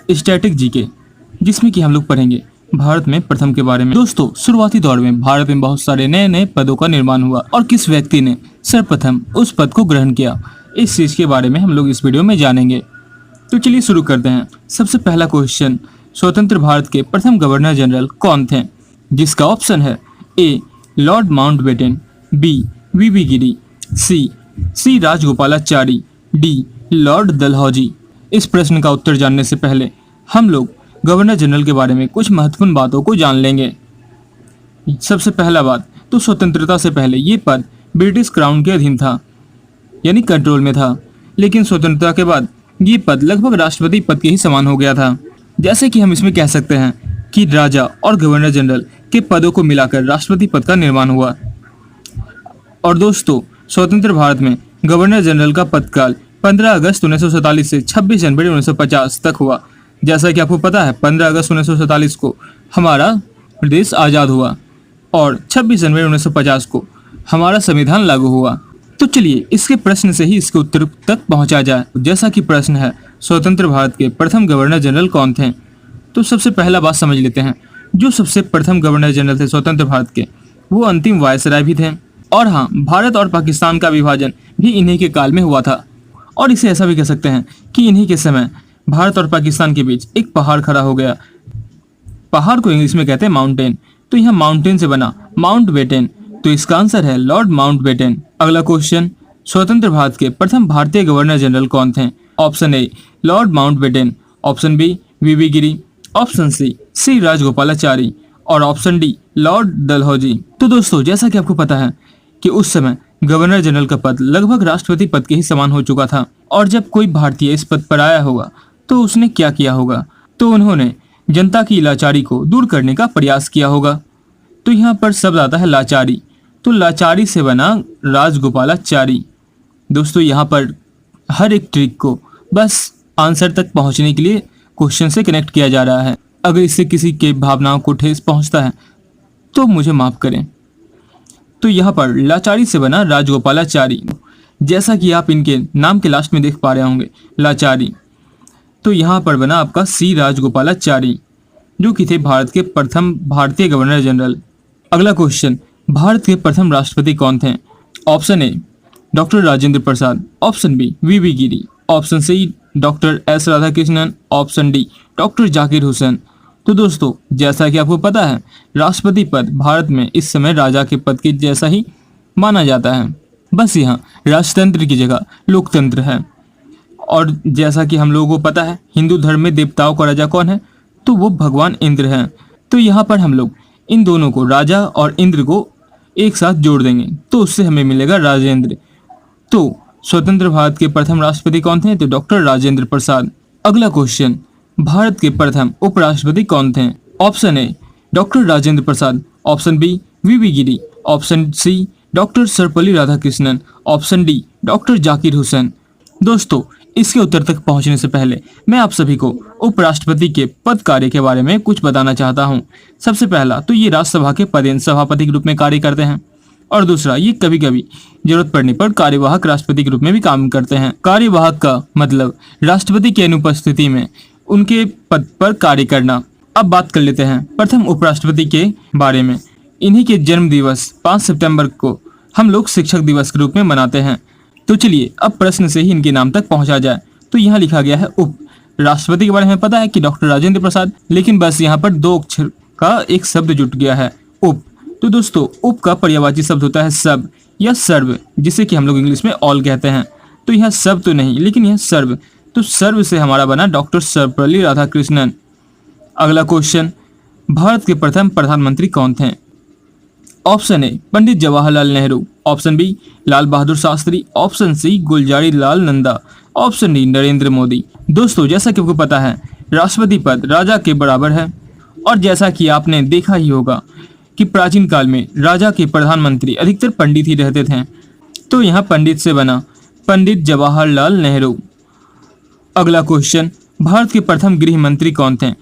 Static GK, जिसमें कि हम लोग पढ़ेंगे भारत में प्रथम के बारे में। दोस्तों, शुरुआती दौर में भारत में बहुत सारे नए नए पदों का निर्माण हुआ और किस व्यक्ति ने सर्वप्रथम उस पद को ग्रहण किया, इस चीज के बारे में हम लोग इस वीडियो में जानेंगे। तो चलिए शुरू करते हैं। सबसे पहला क्वेश्चन, स्वतंत्र भारत के प्रथम गवर्नर जनरल कौन थे? जिसका ऑप्शन है ए लॉर्ड माउंटबेटन, बी वीवी गिरी, सी राजगोपालाचारी, डी लॉर्ड डलहौजी। इस प्रश्न का उत्तर जानने से पहले हम लोग गवर्नर जनरल के बारे में कुछ महत्वपूर्ण बातों को जान लेंगे। सबसे पहला बात, तो स्वतंत्रता से पहले ये पद ब्रिटिश क्राउन के अधीन था, यानी कंट्रोल में था। लेकिन स्वतंत्रता के बाद ये पद लगभग राष्ट्रपति पद के ही समान हो गया था। जैसे कि हम इसमें कह सकते हैं कि राजा और गवर्नर जनरल के पदों को मिलाकर राष्ट्रपति पद का निर्माण हुआ। और दोस्तों, स्वतंत्र भारत में गवर्नर जनरल का पदकाल 15 अगस्त 1947 से 26 जनवरी 1950 तक हुआ। जैसा कि आपको पता है, 15 अगस्त 1947 को हमारा देश आज़ाद हुआ और 26 जनवरी 1950 को हमारा संविधान लागू हुआ। तो चलिए इसके प्रश्न से ही इसके उत्तर तक पहुंचा जाए। जैसा कि प्रश्न है, स्वतंत्र भारत के प्रथम गवर्नर जनरल कौन थे? तो सबसे पहला बात समझ लेते हैं। जो सबसे प्रथम गवर्नर जनरल थे स्वतंत्र भारत के, वो अंतिम वायसराय भी थे। और हाँ, भारत और पाकिस्तान का विभाजन भी इन्हीं के काल में हुआ था। और इसे ऐसा भी कह सकते हैं कि इन्हीं के समय भारत और पाकिस्तान के बीच एक पहाड़ खड़ा हो गया। पहाड़ को इंग्लिश में कहते हैं माउंटेन। तो यह माउंटेन से बना माउंटबेटन। तो इसका आंसर है लॉर्ड माउंटबेटन। अगला क्वेश्चन, स्वतंत्र भारत के प्रथम भारतीय गवर्नर जनरल कौन थे? Option A Lord Mountbatten, option B V V Giri, option C Rajagopalachari और ऑप्शन डी लॉर्ड डलहौजी। तो दोस्तों, जैसा कि आपको पता है कि उस समय गवर्नर जनरल का पद लगभग राष्ट्रपति पद के ही समान हो चुका था। और जब कोई भारतीय इस पद पर आया होगा तो उसने क्या किया होगा? तो उन्होंने जनता की लाचारी को दूर करने का प्रयास किया होगा। तो यहाँ पर शब्द आता है लाचारी। तो लाचारी से बना राजगोपालाचारी। दोस्तों, यहाँ पर हर एक ट्रिक को बस आंसर तक पहुँचने के लिए क्वेश्चन से कनेक्ट किया जा रहा है। अगर इससे किसी के भावनाओं को ठेस पहुँचता है तो मुझे माफ़ करें। तो यहाँ पर लाचारी से बना राजगोपालाचारी, जैसा कि आप इनके नाम के लास्ट में देख पा रहे होंगे, लाचारी। तो यहाँ पर बना आपका सी राजगोपालाचारी, जो कि थे भारत के प्रथम भारतीय गवर्नर जनरल। अगला क्वेश्चन, भारत के प्रथम राष्ट्रपति कौन थे? Option A doctor Rajendra Prasad, option B V V Giri, option C doctor S Radhakrishnan, option D doctor Zakir Hussain. तो दोस्तों, जैसा कि आपको पता है, राष्ट्रपति पद भारत में इस समय राजा के पद के जैसा ही माना जाता है। बस यहाँ राजतंत्र की जगह लोकतंत्र है। और जैसा कि हम लोगों को पता है, हिंदू धर्म में देवताओं का राजा कौन है? तो वो भगवान इंद्र हैं। तो यहाँ पर हम लोग इन दोनों को, राजा और इंद्र को एक साथ जोड़ देंगे तो उससे हमें मिलेगा राजेंद्र। तो स्वतंत्र भारत के प्रथम राष्ट्रपति कौन थे? तो डॉक्टर राजेंद्र प्रसाद। अगला क्वेश्चन, भारत के प्रथम उपराष्ट्रपति कौन थे? Option A doctor Rajendra Prasad, option B V V Giri, option C doctor Sarvepalli Radhakrishnan, option D doctor Zakir Hussain. दोस्तों, इसके उत्तर तक पहुंचने से पहले मैं आप सभी को उपराष्ट्रपति के पद कार्य के बारे में कुछ बताना चाहता हूं। सबसे पहला, तो ये राज्यसभा के पदेन सभापति के रूप में कार्य करते हैं। और दूसरा, ये कभी कभी जरूरत पड़ने पर कार्यवाहक राष्ट्रपति के रूप में भी काम करते हैं। कार्यवाहक का मतलब राष्ट्रपति की अनुपस्थिति में उनके पद पर कार्य करना। अब बात कर लेते हैं प्रथम उपराष्ट्रपति के बारे में। इन्हीं के जन्म दिवस 5 सितंबर को हम लोग शिक्षक दिवस के रूप में मनाते हैं। तो चलिए अब प्रश्न से ही इनके नाम तक पहुंचा जाए। तो यहाँ लिखा गया है उप। राष्ट्रपति के बारे में पता है कि डॉक्टर राजेंद्र प्रसाद, लेकिन बस यहाँ पर 2 अक्षर का एक शब्द जुट गया है, उप। तो दोस्तों, उप का पर्यायवाची शब्द होता है सब या सर्व, जिसे कि हम लोग इंग्लिश में ऑल कहते हैं। तो यह सब तो नहीं, लेकिन यह सर्व। तो सर्व से हमारा बना डॉक्टर सर्वपल्ली राधाकृष्णन। अगला क्वेश्चन, भारत के प्रथम प्रधानमंत्री कौन थे? Option A Pandit Jawaharlal Nehru, option B Lal Bahadur Shastri, option C Gulzari Lal Nanda, option D Narendra Modi. दोस्तों, जैसा कि आपको पता है, राष्ट्रपति पद राजा के बराबर है। और जैसा कि आपने देखा ही होगा कि प्राचीन काल में राजा के प्रधानमंत्री अधिकतर पंडित ही रहते थे। तो यहाँ पंडित से बना पंडित जवाहरलाल नेहरू। अगला क्वेश्चन, भारत के प्रथम गृह मंत्री कौन थे?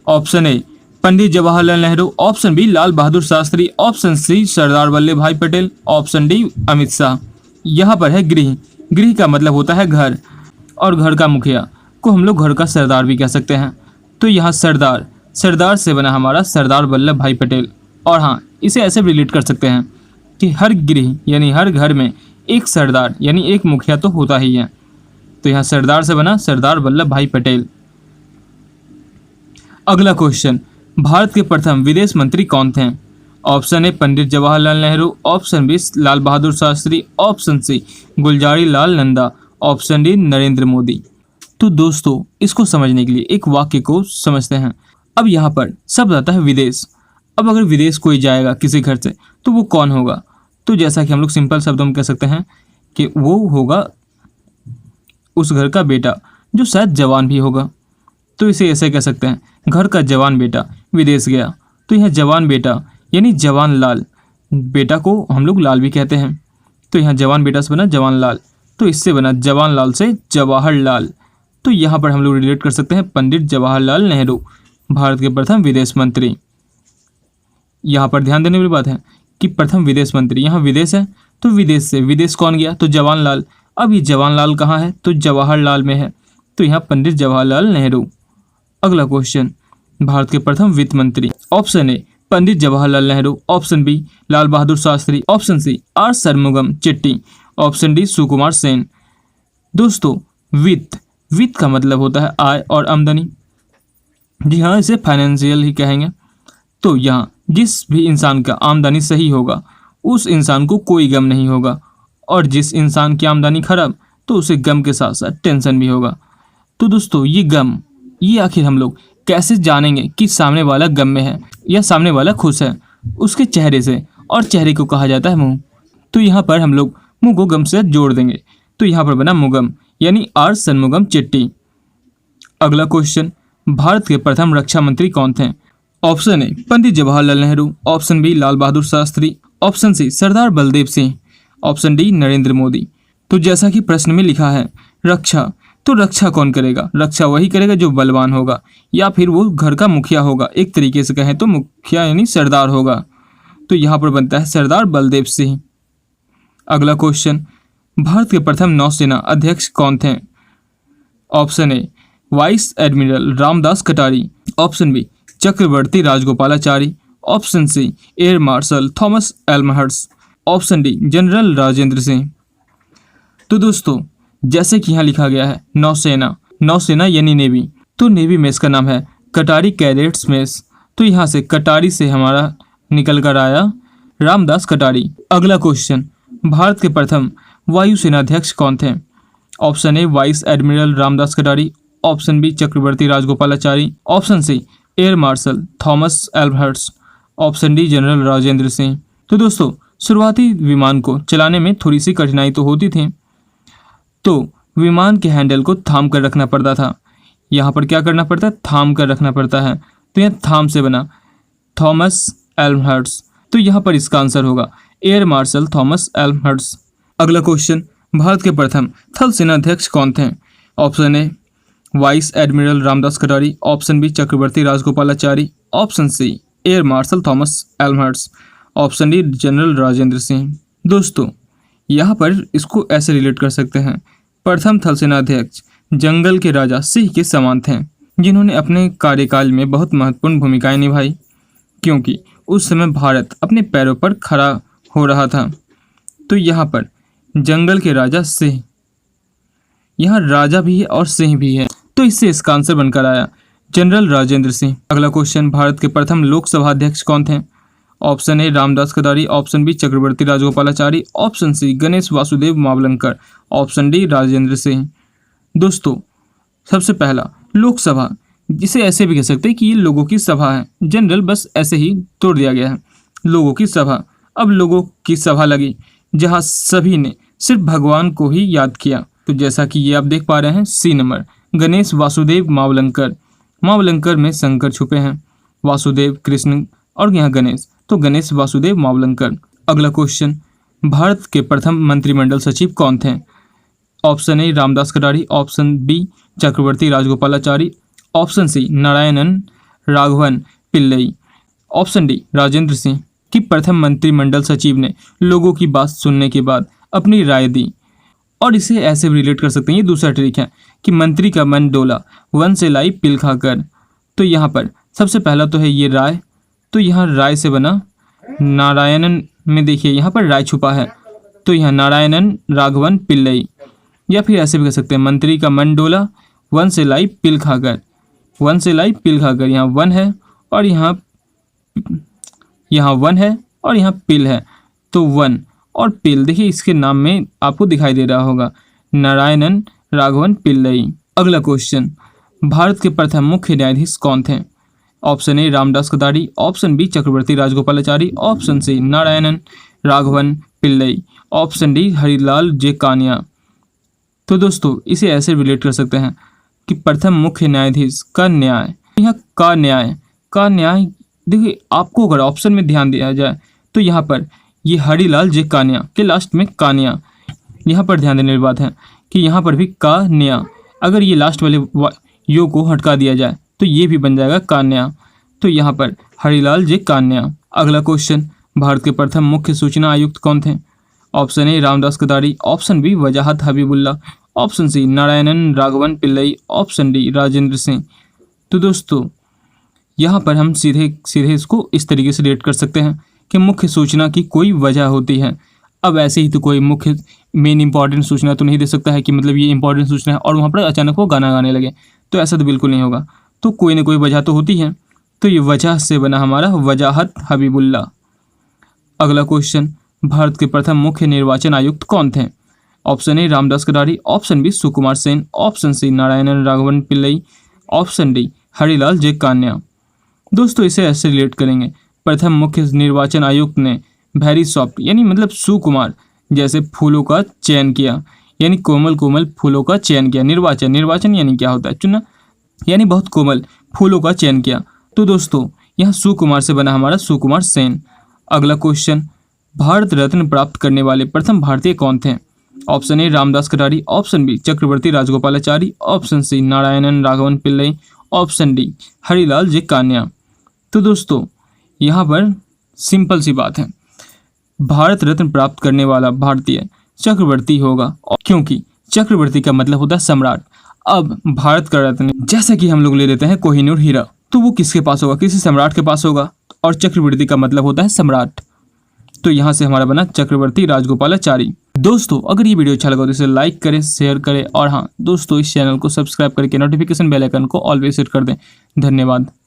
Option A Pandit Jawaharlal Nehru, option B Lal Bahadur Shastri, option C Sardar Vallabh Bhai Patel, option D Amit Shah. यहाँ पर है गृह। गृह का मतलब होता है घर, और घर का मुखिया को हम लोग घर का सरदार भी कह सकते हैं। तो यहाँ सरदार, सरदार से बना हमारा सरदार वल्लभ भाई पटेल। और हाँ, इसे ऐसे भी रिलेट कर सकते हैं कि हर गृह यानी हर घर में एक सरदार यानी एक मुखिया तो होता ही है। तो यहाँ सरदार से बना सरदार वल्लभ भाई पटेल। अगला क्वेश्चन, भारत के प्रथम विदेश मंत्री कौन थे? Option A Pandit Jawaharlal Nehru, option B Lal Bahadur Shastri, option C Gulzari Lal Nanda, option D Narendra Modi. तो दोस्तों, इसको समझने के लिए एक वाक्य को समझते हैं। अब यहाँ पर शब्द आता है विदेश। अब अगर विदेश कोई जाएगा किसी घर से तो वो कौन होगा? तो जैसा कि हम लोग सिंपल शब्दों में कह सकते हैं कि वो होगा उस घर का बेटा जो शायद जवान भी होगा। तो इसे ऐसे कह सकते हैं, घर का जवान बेटा विदेश गया। तो यह जवान बेटा यानी जवान लाल, बेटा को हम लोग लाल भी कहते हैं। तो यहाँ जवान बेटा से बना जवान लाल, तो इससे बना जवान लाल से जवाहरलाल। तो यहाँ पर हम लोग रिलेट कर सकते हैं पंडित जवाहरलाल नेहरू, भारत के प्रथम विदेश मंत्री। यहाँ पर ध्यान देने वाली बात है कि प्रथम विदेश मंत्री, यहाँ विदेश है तो विदेश से विदेश कौन गया? तो जवाहरलाल। अब ये जवाहरलाल कहाँ है? तो जवाहरलाल में है। तो यहाँ पंडित जवाहरलाल नेहरू। अगला क्वेश्चन, भारत के प्रथम वित्त मंत्री। Option A Pandit Jawaharlal Nehru, option B Lal Bahadur Shastri, option C R Shanmukham Chetty, option D Sukumar Sen. दोस्तों, वित्त, वित्त का मतलब होता है आय और आमदनी। जी हाँ, इसे फाइनेंशियल ही कहेंगे। तो यहाँ जिस भी इंसान का आमदनी सही होगा उस इंसान को कोई गम नहीं होगा, और जिस इंसान की आमदनी खराब तो उसे गम के साथ साथ टेंशन भी होगा। तो दोस्तों, ये गम, ये आखिर हम लोग कैसे जानेंगे कि सामने वाला गम में है या सामने वाला खुश है? उसके चेहरे से, और चेहरे को कहा जाता है मुंह। तो यहाँ पर हम लोग मुंह को गम से जोड़ देंगे। तो यहाँ पर बना मुगम यानी आर शनमुगम चेट्टी। अगला क्वेश्चन, भारत के प्रथम रक्षा मंत्री कौन थे? Option A Pandit Jawaharlal Nehru, option B Lal Bahadur Shastri, option C Sardar Baldev Singh, option D Narendra Modi. तो जैसा कि प्रश्न में लिखा है रक्षा, तो रक्षा कौन करेगा? रक्षा वही करेगा जो बलवान होगा, या फिर वो घर का मुखिया होगा। एक तरीके से कहें तो मुखिया यानी सरदार होगा। तो यहाँ पर बनता है सरदार बलदेव सिंह। अगला क्वेश्चन, भारत के प्रथम नौसेना अध्यक्ष कौन थे? Option A vice admiral Ramdas Katari, option B Chakravarti Rajagopalachari, option C air marshal Thomas Elmhirst, option D general Rajendra Singh. तो दोस्तों, जैसे कि यहाँ लिखा गया है नौसेना, नौसेना यानी नेवी, तो नेवी में इसका नाम है कटारी कैडेट्स मेस। तो यहाँ से कटारी से हमारा निकल कर आया रामदास कटारी। अगला क्वेश्चन, भारत के प्रथम वायुसेना अध्यक्ष कौन थे? Option A vice admiral Ramdas Katari, option B Chakravarti Rajagopalachari, option C air marshal Thomas Elmhirst, option D general Rajendra Singh. तो दोस्तों, शुरुआती विमान को चलाने में थोड़ी सी कठिनाई तो होती थी, तो विमान के हैंडल को थाम कर रखना पड़ता था। यहाँ पर क्या करना पड़ता है? थाम कर रखना पड़ता है। तो यह थाम से बना थॉमस एल्महर्स्ट। तो यहाँ पर इसका आंसर होगा एयर मार्शल थॉमस एल्महर्स्ट। अगला क्वेश्चन, भारत के प्रथम थल सेना अध्यक्ष कौन थे? Option A vice admiral Ramdas Katari, option B Chakravarti Rajagopalachari, option C air marshal Thomas Elmhirst, option D general Rajendra Singh. दोस्तों, यहाँ पर इसको ऐसे रिलेट कर सकते हैं, प्रथम थल सेना अध्यक्ष जंगल के राजा सिंह के समान थे, जिन्होंने अपने कार्यकाल में बहुत महत्वपूर्ण भूमिकाएं निभाई, क्योंकि उस समय भारत अपने पैरों पर खड़ा हो रहा था। तो यहाँ पर जंगल के राजा सिंह, यहाँ राजा भी है और सिंह भी है, तो इससे इसका आंसर बनकर आया जनरल राजेंद्र सिंह। अगला क्वेश्चन, भारत के प्रथम लोकसभा अध्यक्ष कौन थे? Option A Ramdas Katari, option B Chakravarti Rajagopalachari, option C Ganesh Vasudev Mavalankar, option D Rajendra Singh. दोस्तों, सबसे पहला लोकसभा, जिसे ऐसे भी कह सकते हैं कि ये लोगों की सभा है। जनरल बस ऐसे ही तोड़ दिया गया है, लोगों की सभा। अब लोगों की सभा लगी जहाँ सभी ने सिर्फ भगवान को ही याद किया। तो जैसा कि ये आप देख पा रहे हैं, सी नंबर गणेश वासुदेव मावलंकर। मावलंकर में शंकर छुपे हैं, वासुदेव कृष्ण और यहाँ गणेश, तो गणेश वासुदेव मावलंकर। अगला क्वेश्चन, भारत के प्रथम मंत्रिमंडल सचिव कौन थे? Option A Ramdas Katari, option B Chakravarti Rajagopalachari, option C Narayanan Raghavan Pillai, option D Rajendra Singh. कि प्रथम मंत्रिमंडल सचिव ने लोगों की बात सुनने के बाद अपनी राय दी और इसे ऐसे भी रिलेट कर सकते हैं, ये दूसरा ट्रिक है कि मंत्री का मन डोला, वन से लाई पिल खाकर। तो यहाँ पर सबसे पहला तो है ये राय, तो यहाँ राय से बना नारायणन में देखिए यहाँ पर राय छुपा है, तो यहाँ नारायणन राघवन पिल्लई। या फिर ऐसे भी कह सकते हैं मंत्री का मन डोला, वन से लाई पिल खाकर, वन से लाई पिल खाकर। यहाँ वन है और यहाँ वन है और यहाँ पिल है, तो वन और पिल देखिए इसके नाम में आपको दिखाई दे रहा होगा, नारायणन राघवन पिल्लई। अगला क्वेश्चन, भारत के प्रथम मुख्य न्यायाधीश कौन थे? Option A Ramdas Kadari, option B Chakravarti Rajagopalachari, option C Narayanan Raghavan Pillai, option D Harilal J Kania. तो दोस्तों इसे ऐसे रिलेट कर सकते हैं कि प्रथम मुख्य न्यायाधीश का न्याय, यहाँ का न्याय देखिए आपको अगर ऑप्शन में ध्यान दिया जाए तो यहाँ पर ये हरिलाल जे कानिया के लास्ट में कानिया, यहाँ पर ध्यान देने की बात है कि यहाँ पर भी का न्या, अगर ये लास्ट वाले यो को हटका दिया जाए तो ये भी बन जाएगा कान्या, तो यहाँ पर हरिलाल जे कान्या। अगला क्वेश्चन, भारत के प्रथम मुख्य सूचना आयुक्त कौन थे? Option A Ramdas Kadari, option B Wajahat Habibullah, option C Narayanan Raghavan Pillai, option D Rajendra Singh. तो दोस्तों यहाँ पर हम सीधे इसको इस तरीके से रेट कर सकते हैं कि मुख्य सूचना की कोई वजह होती है। अब ऐसे ही तो कोई मुख्य मेन इंपॉर्टेंट सूचना तो नहीं दे सकता है कि मतलब ये इंपॉर्टेंट सूचना है और वहाँ पर अचानक वो गाना गाने लगे, तो ऐसा तो बिल्कुल नहीं होगा। तो कोई ना कोई वजह तो होती है, तो ये वजह से बना हमारा वजाहत हबीबुल्ला। अगला क्वेश्चन, भारत के प्रथम मुख्य निर्वाचन आयुक्त कौन थे? Option A Ramdas Kadari, option B Sukumar Sen, option C Narayanan Raghavan Pillai, option D Harilal J Kania. दोस्तों इसे ऐसे रिलेट करेंगे, प्रथम मुख्य निर्वाचन आयुक्त ने वेरी सॉफ्ट यानी मतलब सुकुमार जैसे फूलों का चयन किया, यानी कोमल कोमल फूलों का चयन किया। निर्वाचन यानी क्या होता है? चुना, यानी बहुत कोमल फूलों का चयन किया। तो दोस्तों यहाँ सुकुमार से बना हमारा सुकुमार सेन। अगला क्वेश्चन, भारत रत्न प्राप्त करने वाले प्रथम भारतीय कौन थे? Option A Ramdas Katari, option B Chakravarti Rajagopalachari, option C Narayanan Raghavan Pillai, option D Harilal J Kania. तो दोस्तों यहाँ पर सिंपल सी बात है, भारत रत्न प्राप्त करने वाला भारतीय चक्रवर्ती होगा, क्योंकि चक्रवर्ती का मतलब होता है सम्राट। अब भारत का रत्न जैसे कि हम लोग ले लेते हैं कोहिनूर हीरा, तो वो किसके पास होगा? किसी सम्राट के पास होगा, और चक्रवर्ती का मतलब होता है सम्राट। तो यहाँ से हमारा बना चक्रवर्ती राजगोपालाचारी। दोस्तों अगर ये वीडियो अच्छा लगा तो इसे लाइक करें, शेयर करें, और हाँ दोस्तों इस चैनल को सब्सक्राइब करके नोटिफिकेशन बेल आइकन को ऑलवेज सेट कर दें। धन्यवाद।